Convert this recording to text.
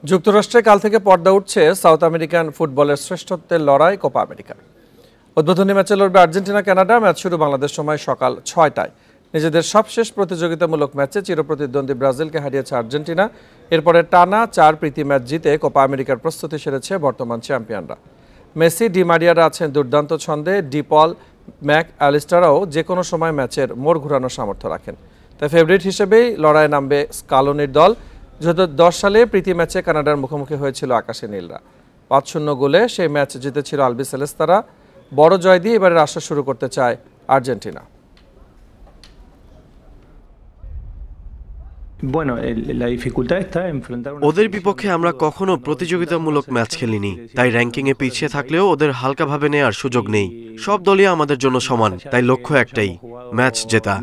যুক্তরাষ্ট্রে কাল থেকে পর্দা উঠছে সাউথ আমেরিকান ফুটবলের শ্রেষ্ঠত্বের লড়াই কোপা আমেরিকার। উদ্বোধনী ম্যাচে লড়বে আর্জেন্টিনা কানাডা। ম্যাচ শুরু বাংলাদেশ সময় সকাল ৬টায়। নিজেদের সবশেষ প্রতিযোগিতামূলক ম্যাচে চিরপ্রতিদ্বন্দ্বী ব্রাজিলকে হারিয়েছে আর্জেন্টিনা। এরপরে টানা ৪ প্রীতি ম্যাচ জিতে কোপা আমেরিকার প্রস্তুতি সেরেছে বর্তমান চ্যাম্পিয়নরা। মেসি, ডি মারিয়ারা আছেন দুর্দান্ত ছন্দে। ডি পল, ম্যাক অ্যালিস্টারও যে কোনো সময় ম্যাচের মোড় ঘোরানোর সামর্থ্য রাখেন। তাই ফেভারিট হিসেবেই লড়াইয়ে নামবে স্কালোনির দল। ২০১০ সালে প্রীতি ম্যাচে কানাডার মুখোমুখি হয়েছিল আকাশে নীলরা। ৫-০ গোলে সেই ম্যাচ জিতেছিল আলবি সেলেস্তারা। বড় জয় দিয়ে এবারের আশা শুরু করতে চায় আর্জেন্টিনা। ওদের বিপক্ষে আমরা কখনো প্রতিযোগিতামূলক ম্যাচ খেলিনি, তাই র্যাঙ্কিংয়ে পিছিয়ে থাকলেও ওদের হালকাভাবে নেওয়ার সুযোগ নেই। সব দলই আমাদের জন্য সমান, তাই লক্ষ্য একটাই, ম্যাচ জেতা।